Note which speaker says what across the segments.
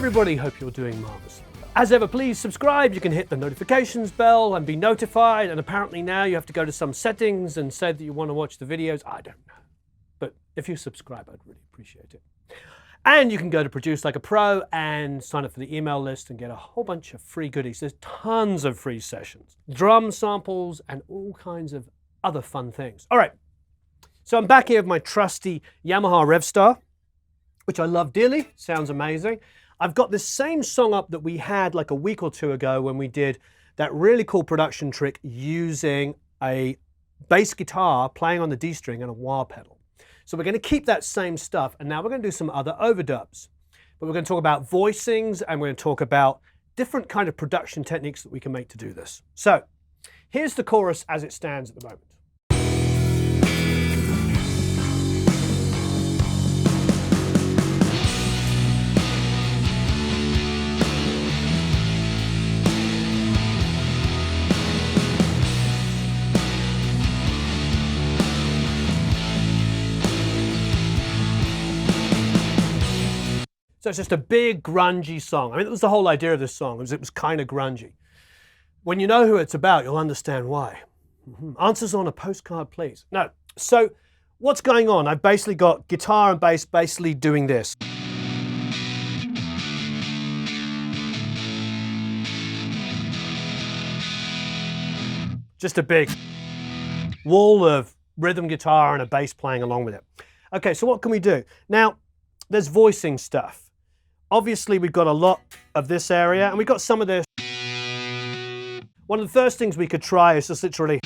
Speaker 1: everybody, hope you're doing marvellously. As ever, please subscribe. You can hit the notifications bell and be notified. And apparently now you have to go to some settings and say that you want to watch the videos. I don't know. But if you subscribe, I'd really appreciate it. And you can go to Produce Like a Pro and sign up for the email list and get a whole bunch of free goodies. There's tons of free sessions, drum samples, and all kinds of other fun things. All right, so I'm back here with my trusty Yamaha Revstar, which I love dearly, sounds amazing. I've got this same song up that we had like a week or two ago when we did that really cool production trick using a bass guitar playing on the D string and a wah pedal. So we're going to keep that same stuff, and now we're going to do some other overdubs. But we're going to talk about voicings, and we're going to talk about different kind of production techniques that we can make to do this. So here's the chorus as it stands at the moment. So it's just a big grungy song. I mean, that was the whole idea of this song, was it was kind of grungy. When you know who it's about, you'll understand why. Answers on a postcard, please. No, so what's going on? I've basically got guitar and bass basically doing this. Just a big wall of rhythm guitar and a bass playing along with it. Okay, so what can we do? Now, there's voicing stuff. Obviously, we've got a lot of this area, and we've got some of this. One of the first things we could try is just literally.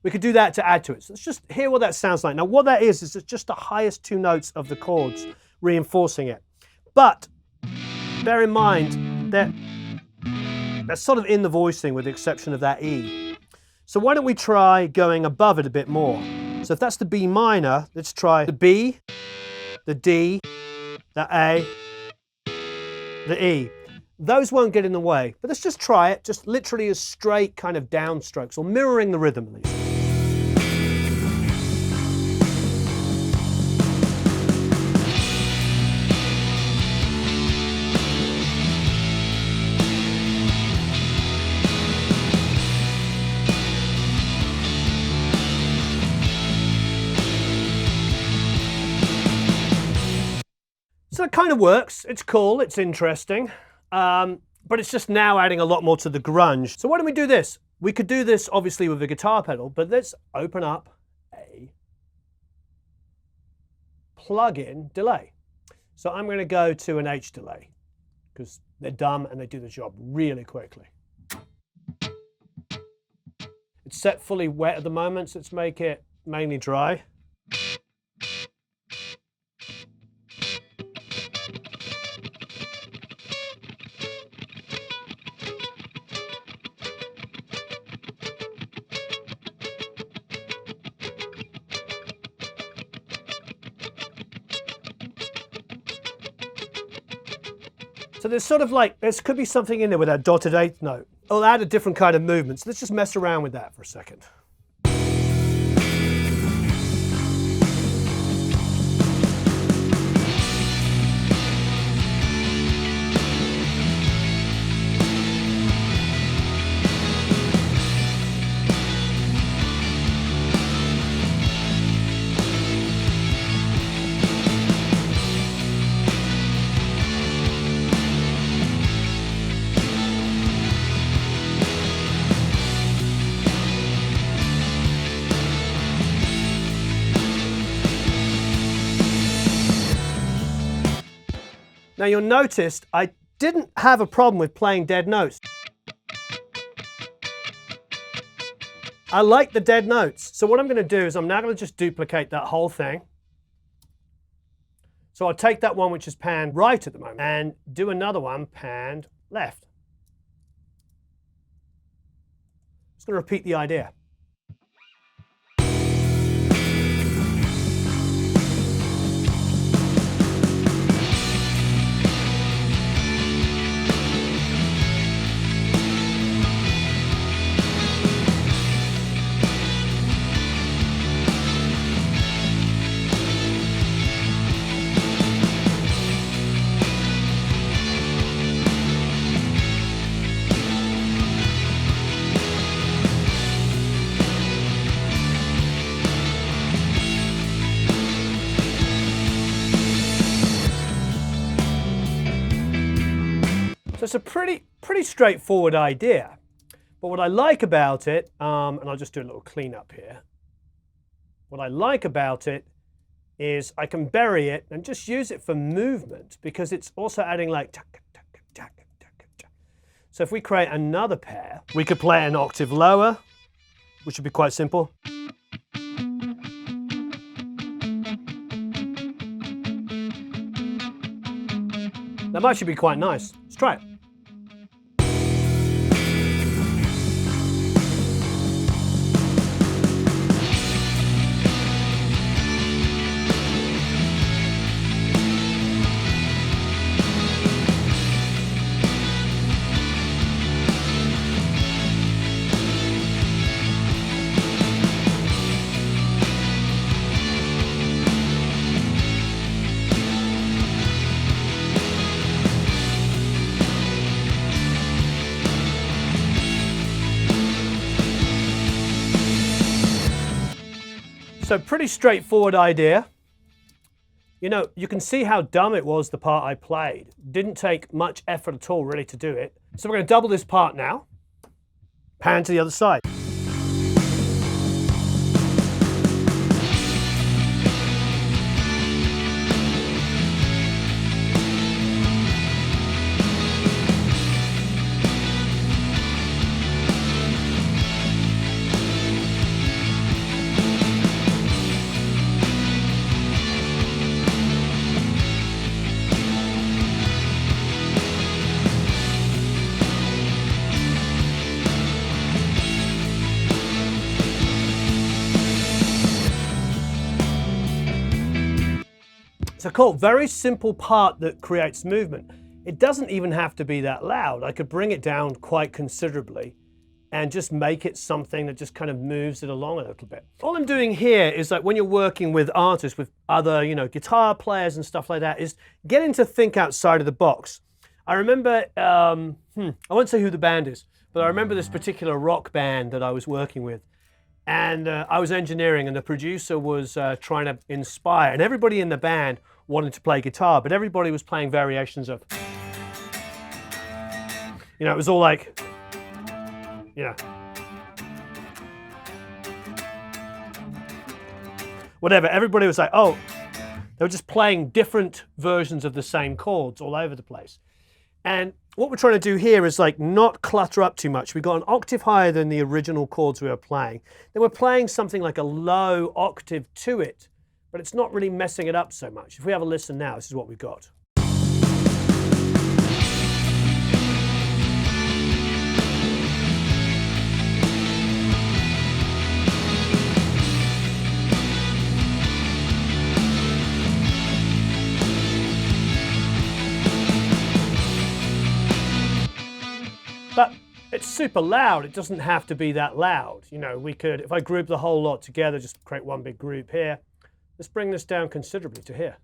Speaker 1: We could do that to add to it. So let's just hear what that sounds like. Now, what that is just the highest two notes of the chords reinforcing it. But bear in mind that that's sort of in the voicing with the exception of that E. So why don't we try going above it a bit more? So if that's the B minor, let's try the B, the D, the A, the E. Those won't get in the way, but let's just try it, just literally as straight kind of downstrokes, or mirroring the rhythm at least. So it kind of works, it's cool, it's interesting, but it's just now adding a lot more to the grunge. So why don't we do this? We could do this obviously with a guitar pedal, but let's open up a plug-in delay. So I'm going to go to an H delay, because they're dumb and they do the job really quickly. It's set fully wet at the moment, so let's make it mainly dry. So there's sort of like, there could be something in there with that dotted eighth note. It'll add a different kind of movement. So let's just mess around with that for a second. Now you'll notice I didn't have a problem with playing dead notes. I like the dead notes. So what I'm going to do is I'm now going to just duplicate that whole thing. So I'll take that one which is panned right at the moment and do another one panned left. Just going to repeat the idea. So it's a pretty straightforward idea. But what I like about it, and I'll just do a little cleanup here. What I like about it is I can bury it and just use it for movement because it's also adding like tack, tack, tack, tack, tack. So if we create another pair, we could play an octave lower, which would be quite simple. That might actually be quite nice. Let's try it. So pretty straightforward idea. You know, you can see how dumb it was, the part I played. Didn't take much effort at all really to do it. So we're going to double this part now. Pan to the other side. It's a cool, very simple part that creates movement. It doesn't even have to be that loud. I could bring it down quite considerably and just make it something that just kind of moves it along a little bit. All I'm doing here is like when you're working with artists, with other, you know, guitar players and stuff like that, is getting to think outside of the box. I remember, I won't say who the band is, but I remember this particular rock band that I was working with. And I was engineering, and the producer was trying to inspire, and everybody in the band wanted to play guitar, but everybody was playing variations of, you know, it was all like, you know, whatever. Everybody was like, oh, they were just playing different versions of the same chords all over the place. And what we're trying to do here is like not clutter up too much. We got an octave higher than the original chords we were playing. Then we're playing something like a low octave to it, but it's not really messing it up so much. If we have a listen now, this is what we've got. But it's super loud. It doesn't have to be that loud. You know, we could, if I group the whole lot together, just create one big group here. Let's bring this down considerably to here.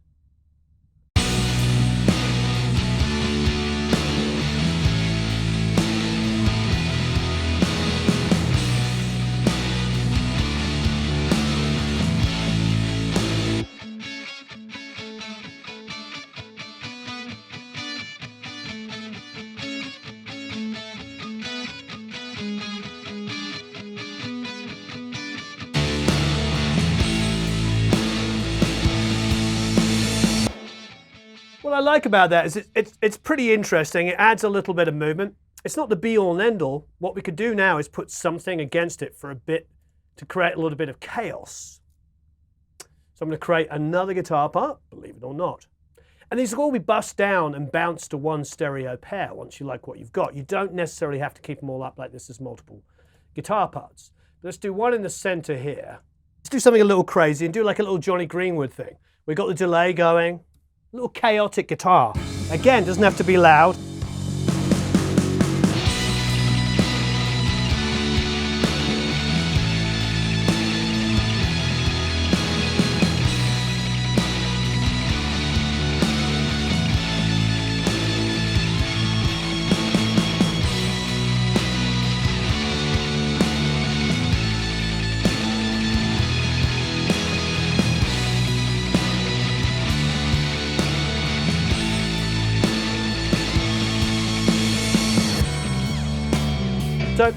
Speaker 1: What I like about that is it's pretty interesting. It adds a little bit of movement. It's not the be all and end all. What we could do now is put something against it for a bit to create a little bit of chaos. So I'm going to create another guitar part, believe it or not. And these will all be bussed down and bounced to one stereo pair once you like what you've got. You don't necessarily have to keep them all up like this as multiple guitar parts. But let's do one in the center here. Let's do something a little crazy and do like a little Jonny Greenwood thing. We've got the delay going. A little chaotic guitar. Again, doesn't have to be loud. So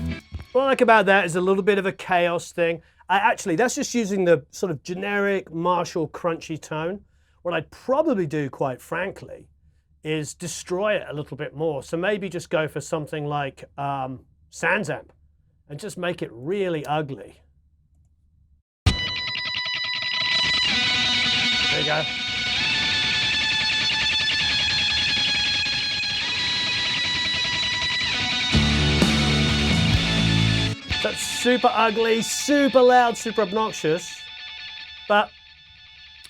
Speaker 1: what I like about that is a little bit of a chaos thing. Actually, that's just using the sort of generic Marshall crunchy tone. What I'd probably do, quite frankly, is destroy it a little bit more. So maybe just go for something like Sans Amp and just make it really ugly. There you go. That's super ugly, super loud, super obnoxious. But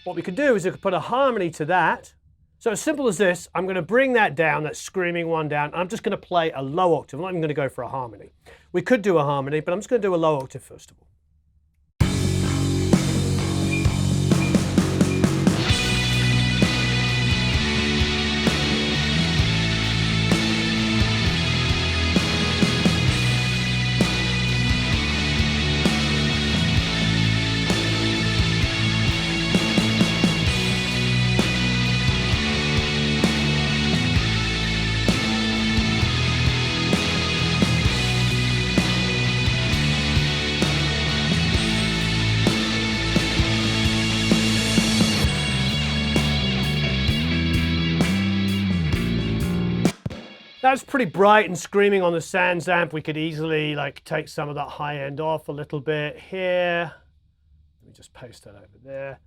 Speaker 1: what we could do is we could put a harmony to that. So as simple as this, I'm going to bring that down, that screaming one down. I'm just going to play a low octave. I'm not even going to go for a harmony. We could do a harmony, but I'm just going to do a low octave first of all. That's pretty bright and screaming on the Sans Amp. We could easily like take some of that high end off a little bit here. Let me just paste that over there.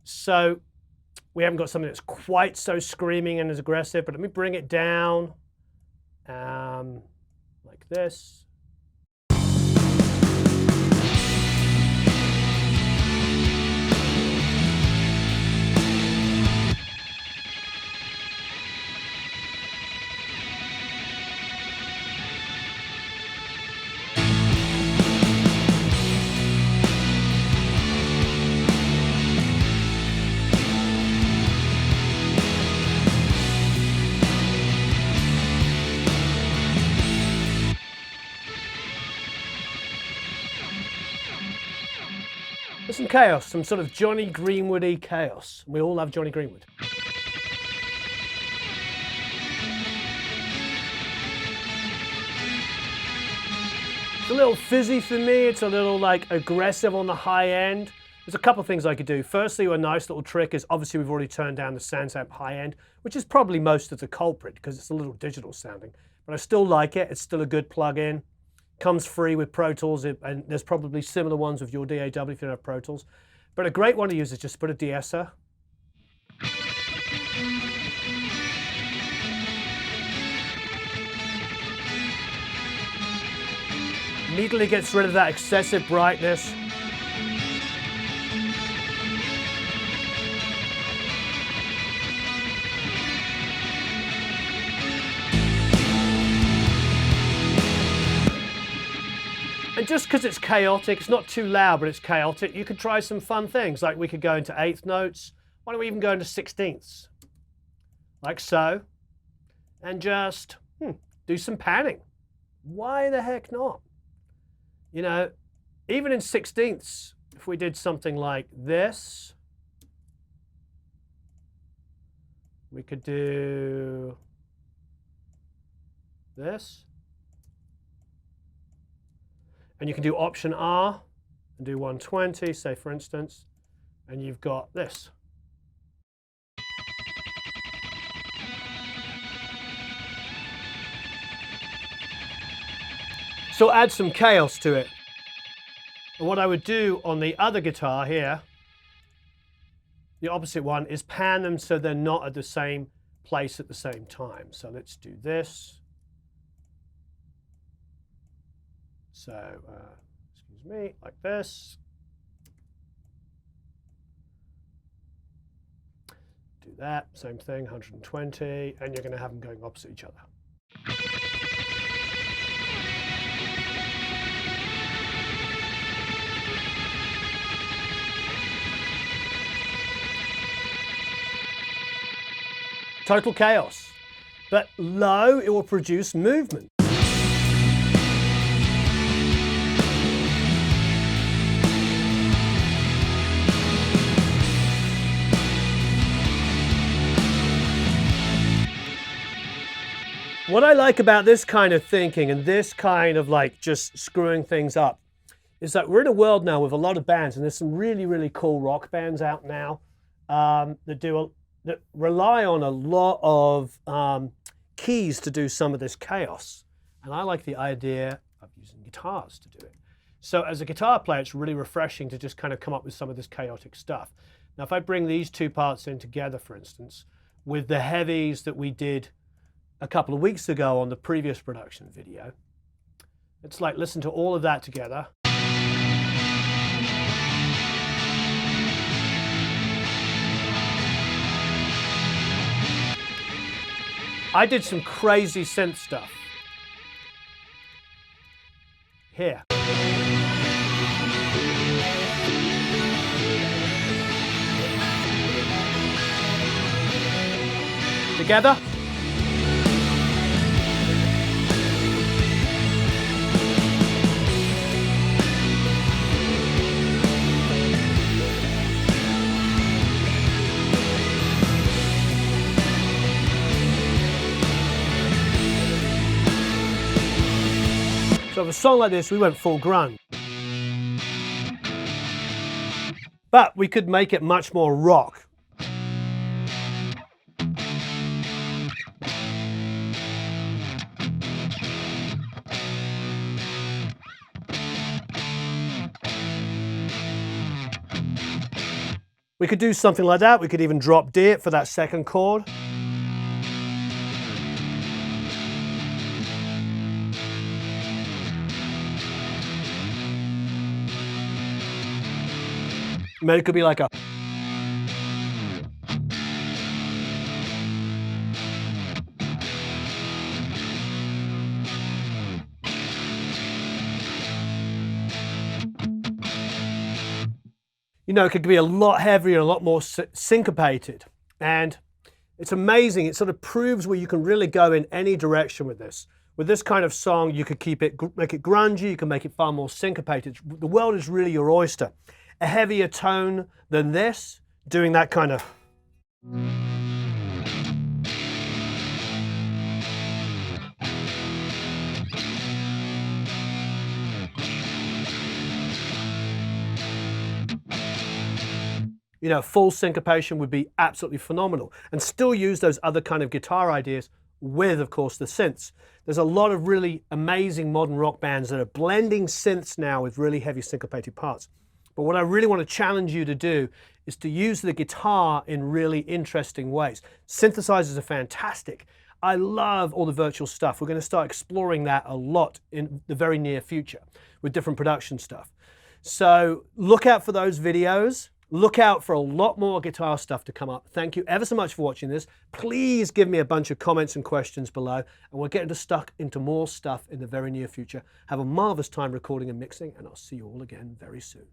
Speaker 1: So we haven't got something that's quite so screaming and as aggressive, but let me bring it down like this. There's some chaos, some sort of Jonny Greenwood-y chaos. We all love Jonny Greenwood. It's a little fizzy for me. It's a little like aggressive on the high end. There's a couple of things I could do. Firstly, a nice little trick is obviously we've already turned down the Sans Amp high end, which is probably most of the culprit because it's a little digital sounding. But I still like it. It's still a good plug-in. Comes free with Pro Tools, and there's probably similar ones with your DAW if you don't have Pro Tools. But a great one to use is just put a de-esser. Immediately gets rid of that excessive brightness. And just because it's chaotic, it's not too loud, but it's chaotic, you could try some fun things. Like we could go into eighth notes. Why don't we even go into sixteenths? Like so. And just do some panning. Why the heck not? You know, even in sixteenths, if we did something like this, we could do this. And you can do Option R and do 120, say for instance, and you've got this. So add some chaos to it. And what I would do on the other guitar here, the opposite one, is pan them so they're not at the same place at the same time. So let's do this. So, excuse me, like this. Do that, same thing, 120, and you're going to have them going opposite each other. Total chaos. But low, it will produce movement. What I like about this kind of thinking and this kind of like just screwing things up is that we're in a world now with a lot of bands, and there's some really, really cool rock bands out now that rely on a lot of keys to do some of this chaos. And I like the idea of using guitars to do it. So as a guitar player, it's really refreshing to just kind of come up with some of this chaotic stuff. Now, if I bring these two parts in together, for instance, with the heavies that we did a couple of weeks ago on the previous production video, it's like listen to all of that together. I did some crazy synth stuff here. Together. So with a song like this, we went full grunge. But we could make it much more rock. We could do something like that. We could even drop D it for that second chord. Maybe it could be like a... You know, it could be a lot heavier, a lot more syncopated. And it's amazing. It sort of proves where you can really go in any direction with this. With this kind of song, you could make it grungy, you can make it far more syncopated. The world is really your oyster. A heavier tone than this, doing that kind of... You know, full syncopation would be absolutely phenomenal, and still use those other kind of guitar ideas with, of course, the synths. There's a lot of really amazing modern rock bands that are blending synths now with really heavy syncopated parts. But what I really want to challenge you to do is to use the guitar in really interesting ways. Synthesizers are fantastic. I love all the virtual stuff. We're going to start exploring that a lot in the very near future with different production stuff. So look out for those videos. Look out for a lot more guitar stuff to come up. Thank you ever so much for watching this. Please give me a bunch of comments and questions below, and we'll get stuck into more stuff in the very near future. Have a marvelous time recording and mixing, and I'll see you all again very soon.